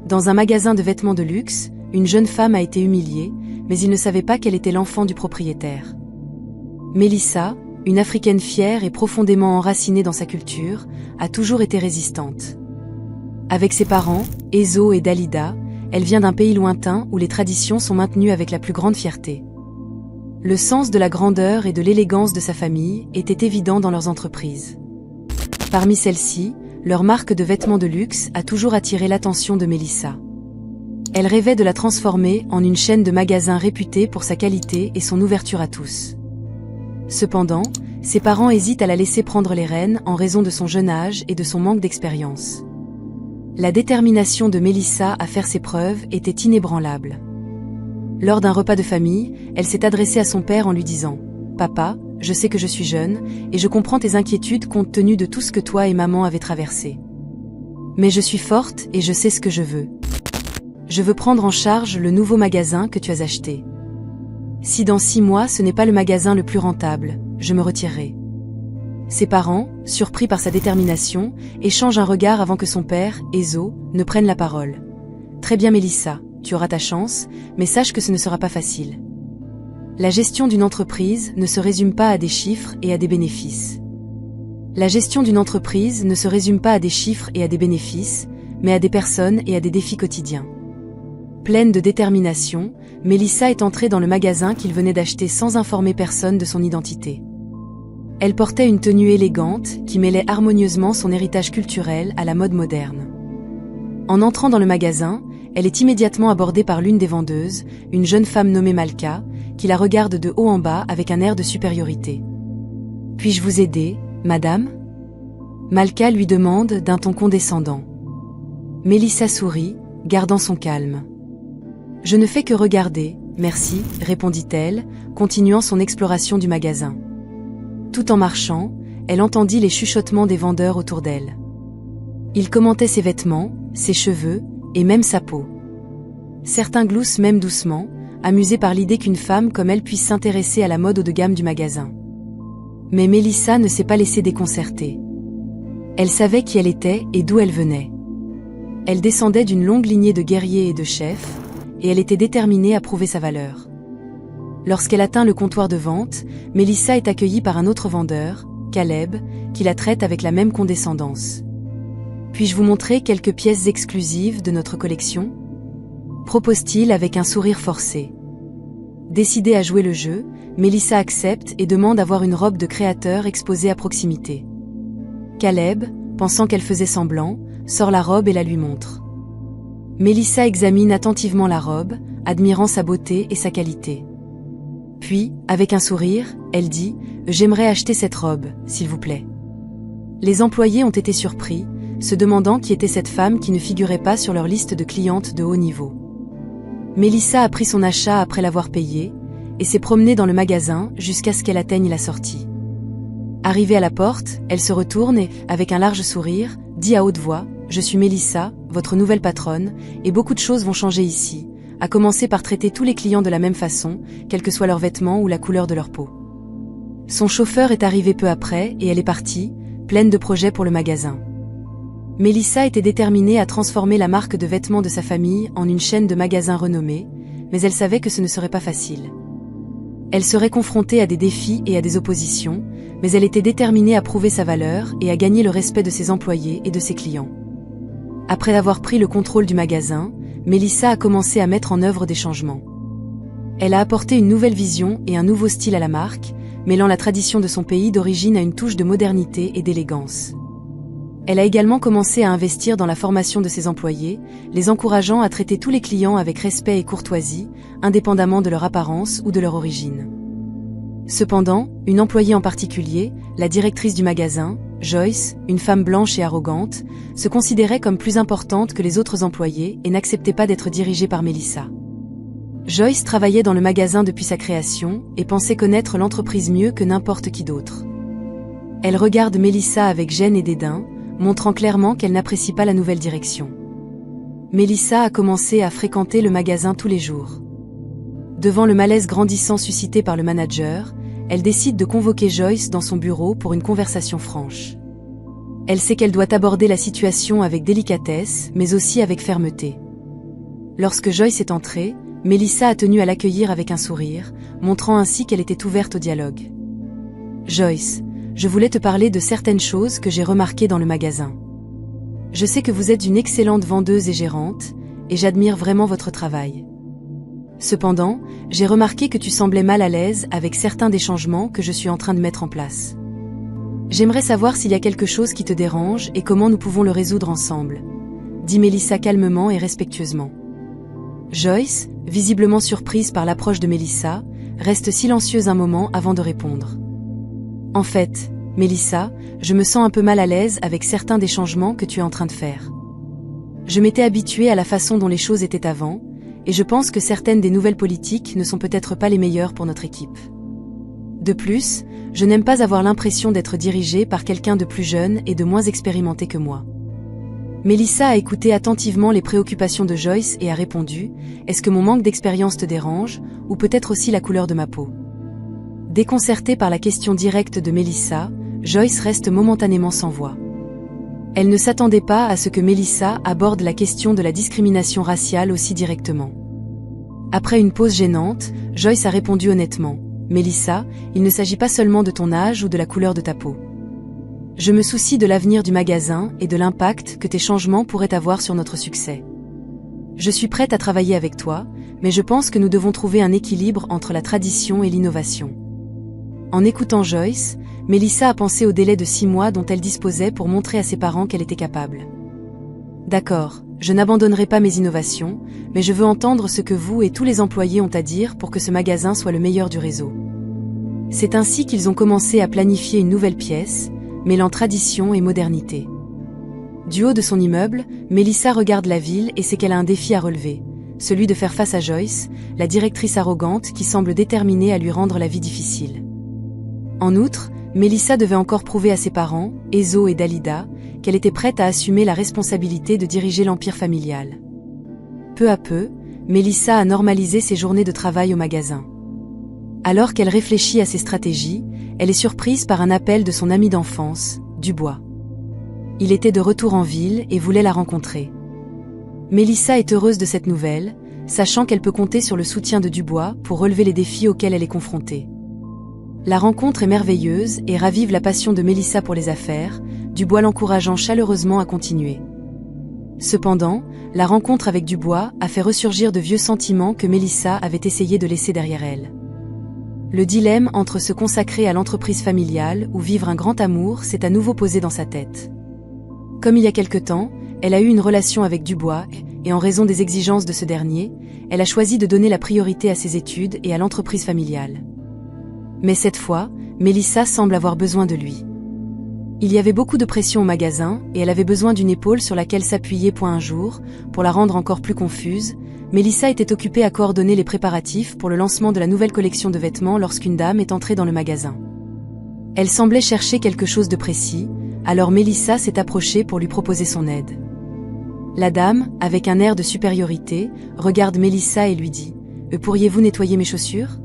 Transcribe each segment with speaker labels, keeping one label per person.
Speaker 1: Dans un magasin de vêtements de luxe, une jeune femme a été humiliée, mais il ne savait pas qu'elle était l'enfant du propriétaire. Mélissa, une Africaine fière et profondément enracinée dans sa culture, a toujours été résistante. Avec ses parents, Ezo et Dalida, elle vient d'un pays lointain où les traditions sont maintenues avec la plus grande fierté. Le sens de la grandeur et de l'élégance de sa famille était évident dans leurs entreprises. Parmi celles-ci, leur marque de vêtements de luxe a toujours attiré l'attention de Mélissa. Elle rêvait de la transformer en une chaîne de magasins réputée pour sa qualité et son ouverture à tous. Cependant, ses parents hésitent à la laisser prendre les rênes en raison de son jeune âge et de son manque d'expérience. La détermination de Mélissa à faire ses preuves était inébranlable. Lors d'un repas de famille, elle s'est adressée à son père en lui disant « Papa, je sais que je suis jeune, et je comprends tes inquiétudes compte tenu de tout ce que toi et maman avez traversé. Mais je suis forte et je sais ce que je veux. Je veux prendre en charge le nouveau magasin que tu as acheté. Si dans 6 mois ce n'est pas le magasin le plus rentable, je me retirerai. » Ses parents, surpris par sa détermination, échangent un regard avant que son père, Ezo, ne prenne la parole. « Très bien Mélissa, tu auras ta chance, mais sache que ce ne sera pas facile. La gestion d'une entreprise ne se résume pas à des chiffres et à des bénéfices. La gestion d'une entreprise ne se résume pas à des chiffres et à des bénéfices, mais à des personnes et à des défis quotidiens. » Pleine de détermination, Mélissa est entrée dans le magasin qu'il venait d'acheter sans informer personne de son identité. Elle portait une tenue élégante qui mêlait harmonieusement son héritage culturel à la mode moderne. En entrant dans le magasin, elle est immédiatement abordée par l'une des vendeuses, une jeune femme nommée Malka, qui la regarde de haut en bas avec un air de supériorité. « Puis-je vous aider, madame ?» Malka lui demande d'un ton condescendant. Mélissa sourit, gardant son calme. « Je ne fais que regarder, merci, répondit-elle, continuant son exploration du magasin. Tout en marchant, elle entendit les chuchotements des vendeurs autour d'elle. Ils commentaient ses vêtements, ses cheveux, et même sa peau. Certains gloussent même doucement, amusés par l'idée qu'une femme comme elle puisse s'intéresser à la mode haut de gamme du magasin. Mais Mélissa ne s'est pas laissée déconcerter. Elle savait qui elle était et d'où elle venait. Elle descendait d'une longue lignée de guerriers et de chefs, et elle était déterminée à prouver sa valeur. Lorsqu'elle atteint le comptoir de vente, Mélissa est accueillie par un autre vendeur, Caleb, qui la traite avec la même condescendance. « Puis-je vous montrer quelques pièces exclusives de notre collection ?» propose-t-il avec un sourire forcé. Décidée à jouer le jeu, Mélissa accepte et demande à voir une robe de créateur exposée à proximité. Caleb, pensant qu'elle faisait semblant, sort la robe et la lui montre. Mélissa examine attentivement la robe, admirant sa beauté et sa qualité. Puis, avec un sourire, elle dit « J'aimerais acheter cette robe, s'il vous plaît. » Les employés ont été surpris, se demandant qui était cette femme qui ne figurait pas sur leur liste de clientes de haut niveau. Mélissa a pris son achat après l'avoir payé, et s'est promenée dans le magasin jusqu'à ce qu'elle atteigne la sortie. Arrivée à la porte, elle se retourne et, avec un large sourire, dit à haute voix « Je suis Mélissa, votre nouvelle patronne, et beaucoup de choses vont changer ici, à commencer par traiter tous les clients de la même façon, quels que soient leurs vêtements ou la couleur de leur peau. » Son chauffeur est arrivé peu après et elle est partie, pleine de projets pour le magasin. Mélissa était déterminée à transformer la marque de vêtements de sa famille en une chaîne de magasins renommée, mais elle savait que ce ne serait pas facile. Elle serait confrontée à des défis et à des oppositions, mais elle était déterminée à prouver sa valeur et à gagner le respect de ses employés et de ses clients. Après avoir pris le contrôle du magasin, Mélissa a commencé à mettre en œuvre des changements. Elle a apporté une nouvelle vision et un nouveau style à la marque, mêlant la tradition de son pays d'origine à une touche de modernité et d'élégance. Elle a également commencé à investir dans la formation de ses employés, les encourageant à traiter tous les clients avec respect et courtoisie, indépendamment de leur apparence ou de leur origine. Cependant, une employée en particulier, la directrice du magasin, Joyce, une femme blanche et arrogante, se considérait comme plus importante que les autres employés et n'acceptait pas d'être dirigée par Mélissa. Joyce travaillait dans le magasin depuis sa création et pensait connaître l'entreprise mieux que n'importe qui d'autre. Elle regarde Mélissa avec gêne et dédain, montrant clairement qu'elle n'apprécie pas la nouvelle direction. Mélissa a commencé à fréquenter le magasin tous les jours. Devant le malaise grandissant suscité par le manager, elle décide de convoquer Joyce dans son bureau pour une conversation franche. Elle sait qu'elle doit aborder la situation avec délicatesse, mais aussi avec fermeté. Lorsque Joyce est entrée, Melissa a tenu à l'accueillir avec un sourire, montrant ainsi qu'elle était ouverte au dialogue. « Joyce, je voulais te parler de certaines choses que j'ai remarquées dans le magasin. Je sais que vous êtes une excellente vendeuse et gérante, et j'admire vraiment votre travail. Cependant, j'ai remarqué que tu semblais mal à l'aise avec certains des changements que je suis en train de mettre en place. J'aimerais savoir s'il y a quelque chose qui te dérange et comment nous pouvons le résoudre ensemble, » dit Melissa calmement et respectueusement. Joyce, visiblement surprise par l'approche de Melissa, reste silencieuse un moment avant de répondre. « En fait, Melissa, je me sens un peu mal à l'aise avec certains des changements que tu es en train de faire. Je m'étais habituée à la façon dont les choses étaient avant, et je pense que certaines des nouvelles politiques ne sont peut-être pas les meilleures pour notre équipe. De plus, je n'aime pas avoir l'impression d'être dirigée par quelqu'un de plus jeune et de moins expérimenté que moi. » Melissa a écouté attentivement les préoccupations de Joyce et a répondu « Est-ce que mon manque d'expérience te dérange, ou peut-être aussi la couleur de ma peau ?» Déconcertée par la question directe de Melissa, Joyce reste momentanément sans voix. Elle ne s'attendait pas à ce que Melissa aborde la question de la discrimination raciale aussi directement. Après une pause gênante, Joyce a répondu honnêtement « Melissa, il ne s'agit pas seulement de ton âge ou de la couleur de ta peau. Je me soucie de l'avenir du magasin et de l'impact que tes changements pourraient avoir sur notre succès. Je suis prête à travailler avec toi, mais je pense que nous devons trouver un équilibre entre la tradition et l'innovation. » En écoutant Joyce, Melissa a pensé au délai de 6 mois dont elle disposait pour montrer à ses parents qu'elle était capable. « D'accord, je n'abandonnerai pas mes innovations, mais je veux entendre ce que vous et tous les employés ont à dire pour que ce magasin soit le meilleur du réseau. » C'est ainsi qu'ils ont commencé à planifier une nouvelle pièce, mêlant tradition et modernité. Du haut de son immeuble, Melissa regarde la ville et sait qu'elle a un défi à relever, celui de faire face à Joyce, la directrice arrogante qui semble déterminée à lui rendre la vie difficile. En outre, Melissa devait encore prouver à ses parents, Ezo et Dalida, qu'elle était prête à assumer la responsabilité de diriger l'empire familial. Peu à peu, Melissa a normalisé ses journées de travail au magasin. Alors qu'elle réfléchit à ses stratégies, elle est surprise par un appel de son ami d'enfance, Dubois. Il était de retour en ville et voulait la rencontrer. Melissa est heureuse de cette nouvelle, sachant qu'elle peut compter sur le soutien de Dubois pour relever les défis auxquels elle est confrontée. La rencontre est merveilleuse et ravive la passion de Melissa pour les affaires, Dubois l'encourageant chaleureusement à continuer. Cependant, la rencontre avec Dubois a fait ressurgir de vieux sentiments que Melissa avait essayé de laisser derrière elle. Le dilemme entre se consacrer à l'entreprise familiale ou vivre un grand amour s'est à nouveau posé dans sa tête. Comme il y a quelque temps, elle a eu une relation avec Dubois et en raison des exigences de ce dernier, elle a choisi de donner la priorité à ses études et à l'entreprise familiale. Mais cette fois, Melissa semble avoir besoin de lui. Il y avait beaucoup de pression au magasin et elle avait besoin d'une épaule sur laquelle s'appuyer. Un jour, pour la rendre encore plus confuse, Melissa était occupée à coordonner les préparatifs pour le lancement de la nouvelle collection de vêtements lorsqu'une dame est entrée dans le magasin. Elle semblait chercher quelque chose de précis, alors Melissa s'est approchée pour lui proposer son aide. La dame, avec un air de supériorité, regarde Melissa et lui dit « Pourriez-vous nettoyer mes chaussures ?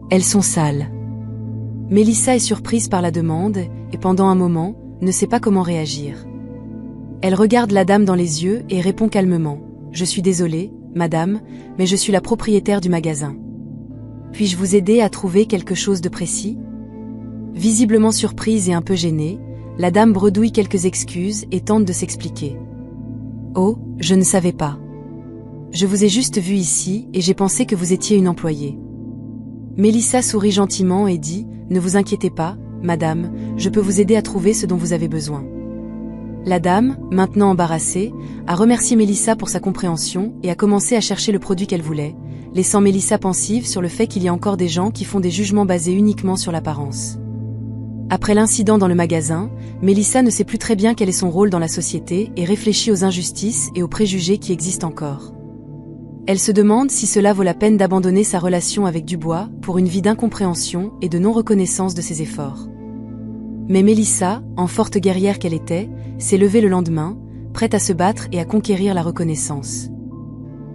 Speaker 1: Elles sont sales. » Melissa est surprise par la demande et pendant un moment, ne sait pas comment réagir. Elle regarde la dame dans les yeux et répond calmement « Je suis désolée, madame, mais je suis la propriétaire du magasin. Puis-je vous aider à trouver quelque chose de précis ?» Visiblement surprise et un peu gênée, la dame bredouille quelques excuses et tente de s'expliquer. « Oh, je ne savais pas. Je vous ai juste vu ici et j'ai pensé que vous étiez une employée. » Melissa sourit gentiment et dit « Ne vous inquiétez pas, madame, je peux vous aider à trouver ce dont vous avez besoin. » La dame, maintenant embarrassée, a remercié Melissa pour sa compréhension et a commencé à chercher le produit qu'elle voulait, laissant Melissa pensive sur le fait qu'il y a encore des gens qui font des jugements basés uniquement sur l'apparence. Après l'incident dans le magasin, Melissa ne sait plus très bien quel est son rôle dans la société et réfléchit aux injustices et aux préjugés qui existent encore. Elle se demande si cela vaut la peine d'abandonner sa relation avec Dubois pour une vie d'incompréhension et de non-reconnaissance de ses efforts. Mais Melissa, en forte guerrière qu'elle était, s'est levée le lendemain, prête à se battre et à conquérir la reconnaissance.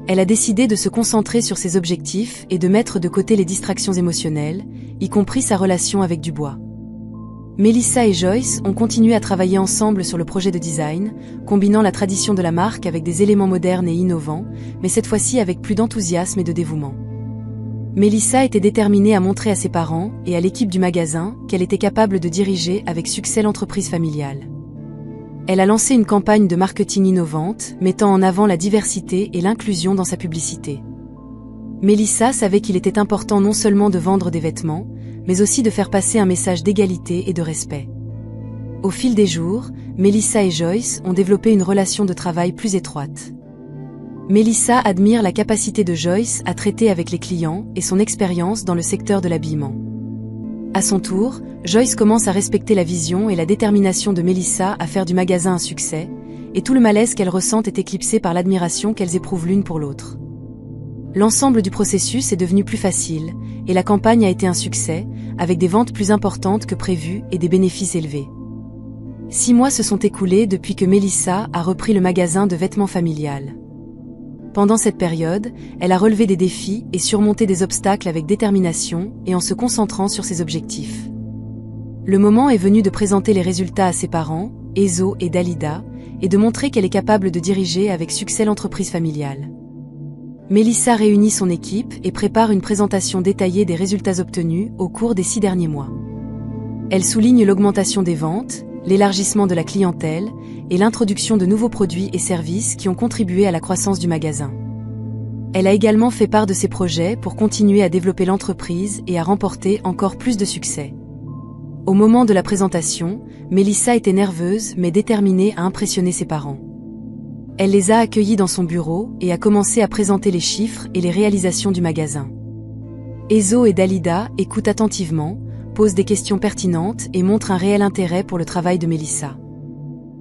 Speaker 1: Elle a décidé de se concentrer sur ses objectifs et de mettre de côté les distractions émotionnelles, y compris sa relation avec Dubois. Mélissa et Joyce ont continué à travailler ensemble sur le projet de design, combinant la tradition de la marque avec des éléments modernes et innovants, mais cette fois-ci avec plus d'enthousiasme et de dévouement. Mélissa était déterminée à montrer à ses parents et à l'équipe du magasin qu'elle était capable de diriger avec succès l'entreprise familiale. Elle a lancé une campagne de marketing innovante, mettant en avant la diversité et l'inclusion dans sa publicité. Mélissa savait qu'il était important non seulement de vendre des vêtements, mais aussi de faire passer un message d'égalité et de respect. Au fil des jours, Mélissa et Joyce ont développé une relation de travail plus étroite. Mélissa admire la capacité de Joyce à traiter avec les clients et son expérience dans le secteur de l'habillement. À son tour, Joyce commence à respecter la vision et la détermination de Mélissa à faire du magasin un succès, et tout le malaise qu'elle ressent est éclipsé par l'admiration qu'elles éprouvent l'une pour l'autre. L'ensemble du processus est devenu plus facile, et la campagne a été un succès, avec des ventes plus importantes que prévues et des bénéfices élevés. 6 mois se sont écoulés depuis que Mélissa a repris le magasin de vêtements familial. Pendant cette période, elle a relevé des défis et surmonté des obstacles avec détermination et en se concentrant sur ses objectifs. Le moment est venu de présenter les résultats à ses parents, Ezo et Dalida, et de montrer qu'elle est capable de diriger avec succès l'entreprise familiale. Mélissa réunit son équipe et prépare une présentation détaillée des résultats obtenus au cours des 6 derniers mois. Elle souligne l'augmentation des ventes, l'élargissement de la clientèle et l'introduction de nouveaux produits et services qui ont contribué à la croissance du magasin. Elle a également fait part de ses projets pour continuer à développer l'entreprise et à remporter encore plus de succès. Au moment de la présentation, Mélissa était nerveuse mais déterminée à impressionner ses parents. Elle les a accueillis dans son bureau et a commencé à présenter les chiffres et les réalisations du magasin. Ezo et Dalida écoutent attentivement, posent des questions pertinentes et montrent un réel intérêt pour le travail de Mélissa.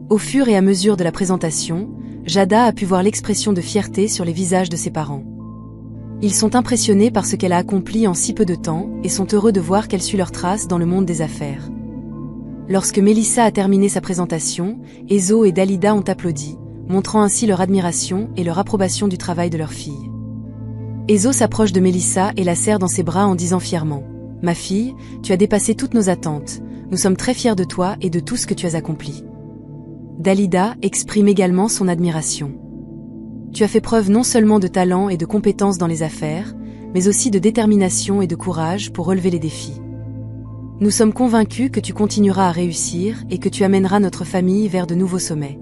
Speaker 1: Au fur et à mesure de la présentation, Jada a pu voir l'expression de fierté sur les visages de ses parents. Ils sont impressionnés par ce qu'elle a accompli en si peu de temps et sont heureux de voir qu'elle suit leurs traces dans le monde des affaires. Lorsque Mélissa a terminé sa présentation, Ezo et Dalida ont applaudi, montrant ainsi leur admiration et leur approbation du travail de leur fille. Ezo s'approche de Mélissa et la serre dans ses bras en disant fièrement « Ma fille, tu as dépassé toutes nos attentes, nous sommes très fiers de toi et de tout ce que tu as accompli. » Dalida exprime également son admiration. « Tu as fait preuve non seulement de talent et de compétences dans les affaires, mais aussi de détermination et de courage pour relever les défis. Nous sommes convaincus que tu continueras à réussir et que tu amèneras notre famille vers de nouveaux sommets. »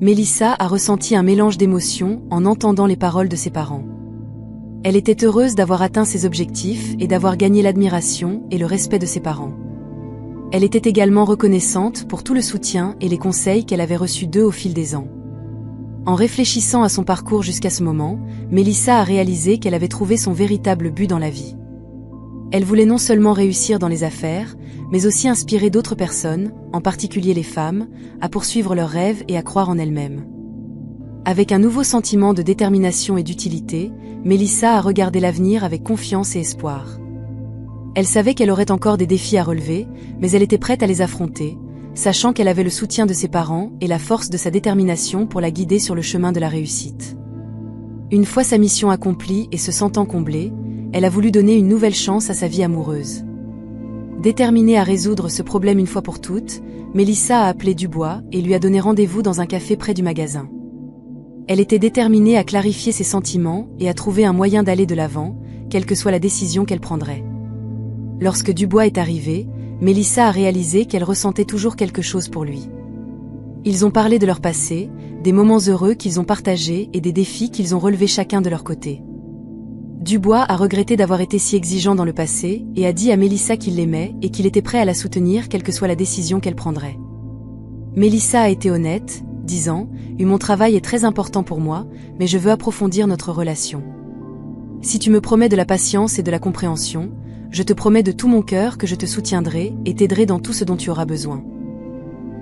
Speaker 1: Mélissa a ressenti un mélange d'émotions en entendant les paroles de ses parents. Elle était heureuse d'avoir atteint ses objectifs et d'avoir gagné l'admiration et le respect de ses parents. Elle était également reconnaissante pour tout le soutien et les conseils qu'elle avait reçus d'eux au fil des ans. En réfléchissant à son parcours jusqu'à ce moment, Mélissa a réalisé qu'elle avait trouvé son véritable but dans la vie. Elle voulait non seulement réussir dans les affaires, mais aussi inspirer d'autres personnes, en particulier les femmes, à poursuivre leurs rêves et à croire en elles-mêmes. Avec un nouveau sentiment de détermination et d'utilité, Mélissa a regardé l'avenir avec confiance et espoir. Elle savait qu'elle aurait encore des défis à relever, mais elle était prête à les affronter, sachant qu'elle avait le soutien de ses parents et la force de sa détermination pour la guider sur le chemin de la réussite. Une fois sa mission accomplie et se sentant comblée, elle a voulu donner une nouvelle chance à sa vie amoureuse. Déterminée à résoudre ce problème une fois pour toutes, Mélissa a appelé Dubois et lui a donné rendez-vous dans un café près du magasin. Elle était déterminée à clarifier ses sentiments et à trouver un moyen d'aller de l'avant, quelle que soit la décision qu'elle prendrait. Lorsque Dubois est arrivé, Mélissa a réalisé qu'elle ressentait toujours quelque chose pour lui. Ils ont parlé de leur passé, des moments heureux qu'ils ont partagés et des défis qu'ils ont relevés chacun de leur côté. Dubois a regretté d'avoir été si exigeant dans le passé et a dit à Mélissa qu'il l'aimait et qu'il était prêt à la soutenir quelle que soit la décision qu'elle prendrait. Mélissa a été honnête, disant « Mon travail est très important pour moi, mais je veux approfondir notre relation. Si tu me promets de la patience et de la compréhension, je te promets de tout mon cœur que je te soutiendrai et t'aiderai dans tout ce dont tu auras besoin. »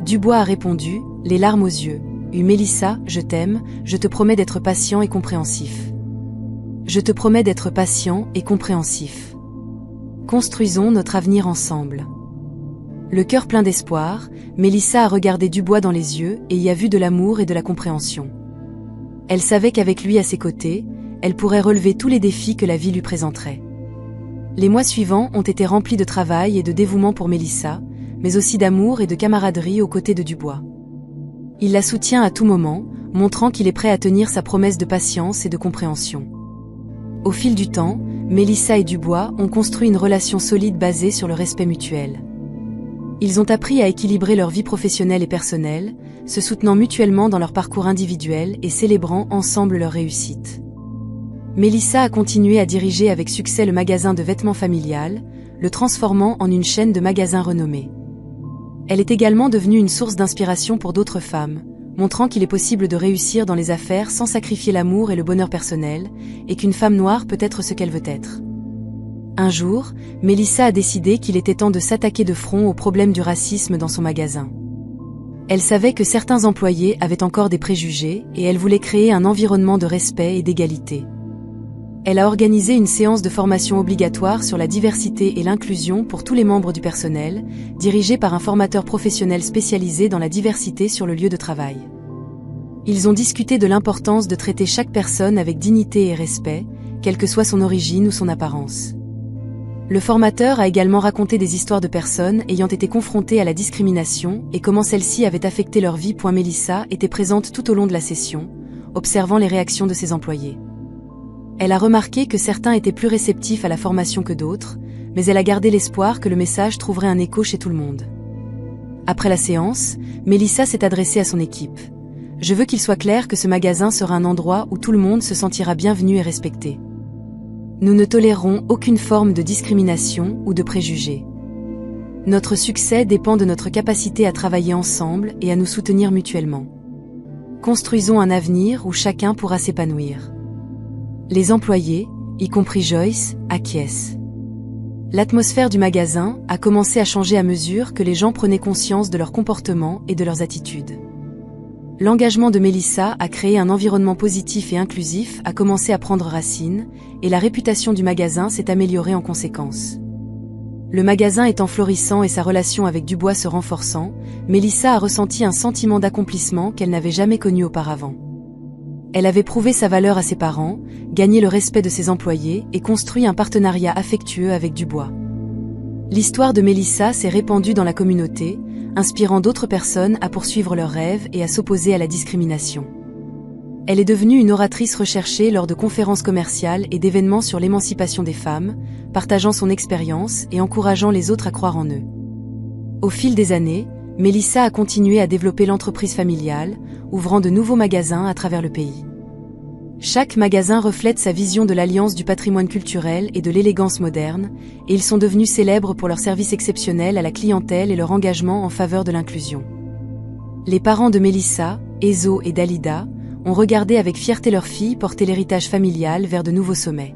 Speaker 1: Dubois a répondu, les larmes aux yeux « Mélissa, je t'aime, je te promets d'être patient et compréhensif. Je te promets d'être patient et compréhensif. Construisons notre avenir ensemble. » Le cœur plein d'espoir, Mélissa a regardé Dubois dans les yeux et y a vu de l'amour et de la compréhension. Elle savait qu'avec lui à ses côtés, elle pourrait relever tous les défis que la vie lui présenterait. Les mois suivants ont été remplis de travail et de dévouement pour Mélissa, mais aussi d'amour et de camaraderie aux côtés de Dubois. Il la soutient à tout moment, montrant qu'il est prêt à tenir sa promesse de patience et de compréhension. Au fil du temps, Mélissa et Dubois ont construit une relation solide basée sur le respect mutuel. Ils ont appris à équilibrer leur vie professionnelle et personnelle, se soutenant mutuellement dans leur parcours individuel et célébrant ensemble leur réussite. Mélissa a continué à diriger avec succès le magasin de vêtements familial, le transformant en une chaîne de magasins renommée. Elle est également devenue une source d'inspiration pour d'autres femmes, montrant qu'il est possible de réussir dans les affaires sans sacrifier l'amour et le bonheur personnel, et qu'une femme noire peut être ce qu'elle veut être. Un jour, Mélissa a décidé qu'il était temps de s'attaquer de front au problème du racisme dans son magasin. Elle savait que certains employés avaient encore des préjugés et elle voulait créer un environnement de respect et d'égalité. Elle a organisé une séance de formation obligatoire sur la diversité et l'inclusion pour tous les membres du personnel, dirigée par un formateur professionnel spécialisé dans la diversité sur le lieu de travail. Ils ont discuté de l'importance de traiter chaque personne avec dignité et respect, quelle que soit son origine ou son apparence. Le formateur a également raconté des histoires de personnes ayant été confrontées à la discrimination et comment celle-ci avait affecté leur vie. Mélissa était présente tout au long de la session, observant les réactions de ses employés. Elle a remarqué que certains étaient plus réceptifs à la formation que d'autres, mais elle a gardé l'espoir que le message trouverait un écho chez tout le monde. Après la séance, Mélissa s'est adressée à son équipe. « Je veux qu'il soit clair que ce magasin sera un endroit où tout le monde se sentira bienvenu et respecté. Nous ne tolérerons aucune forme de discrimination ou de préjugés. Notre succès dépend de notre capacité à travailler ensemble et à nous soutenir mutuellement. Construisons un avenir où chacun pourra s'épanouir. » Les employés, y compris Joyce, acquiescent. L'atmosphère du magasin a commencé à changer à mesure que les gens prenaient conscience de leur comportement et de leurs attitudes. L'engagement de Mélissa à créer un environnement positif et inclusif a commencé à prendre racine, et la réputation du magasin s'est améliorée en conséquence. Le magasin étant florissant et sa relation avec Dubois se renforçant, Mélissa a ressenti un sentiment d'accomplissement qu'elle n'avait jamais connu auparavant. Elle avait prouvé sa valeur à ses parents, gagné le respect de ses employés et construit un partenariat affectueux avec Dubois. L'histoire de Mélissa s'est répandue dans la communauté, inspirant d'autres personnes à poursuivre leurs rêves et à s'opposer à la discrimination. Elle est devenue une oratrice recherchée lors de conférences commerciales et d'événements sur l'émancipation des femmes, partageant son expérience et encourageant les autres à croire en eux. Au fil des années, Mélissa a continué à développer l'entreprise familiale, ouvrant de nouveaux magasins à travers le pays. Chaque magasin reflète sa vision de l'alliance du patrimoine culturel et de l'élégance moderne, et ils sont devenus célèbres pour leur service exceptionnel à la clientèle et leur engagement en faveur de l'inclusion. Les parents de Mélissa, Ezo et Dalida, ont regardé avec fierté leur fille porter l'héritage familial vers de nouveaux sommets.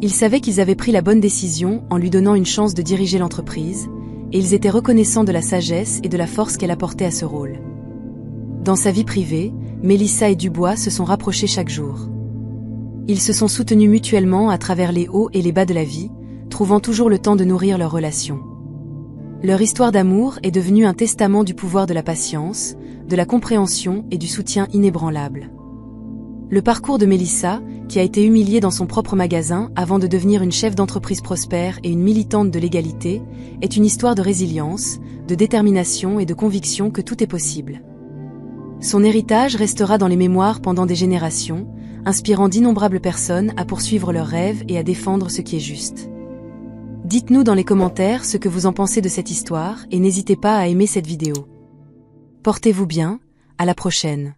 Speaker 1: Ils savaient qu'ils avaient pris la bonne décision en lui donnant une chance de diriger l'entreprise, et ils étaient reconnaissants de la sagesse et de la force qu'elle apportait à ce rôle. Dans sa vie privée, Mélissa et Dubois se sont rapprochés chaque jour. Ils se sont soutenus mutuellement à travers les hauts et les bas de la vie, trouvant toujours le temps de nourrir leur relation. Leur histoire d'amour est devenue un testament du pouvoir de la patience, de la compréhension et du soutien inébranlable. Le parcours de Mélissa, qui a été humiliée dans son propre magasin avant de devenir une chef d'entreprise prospère et une militante de l'égalité, est une histoire de résilience, de détermination et de conviction que tout est possible. Son héritage restera dans les mémoires pendant des générations, inspirant d'innombrables personnes à poursuivre leurs rêves et à défendre ce qui est juste. Dites-nous dans les commentaires ce que vous en pensez de cette histoire et n'hésitez pas à aimer cette vidéo. Portez-vous bien, à la prochaine.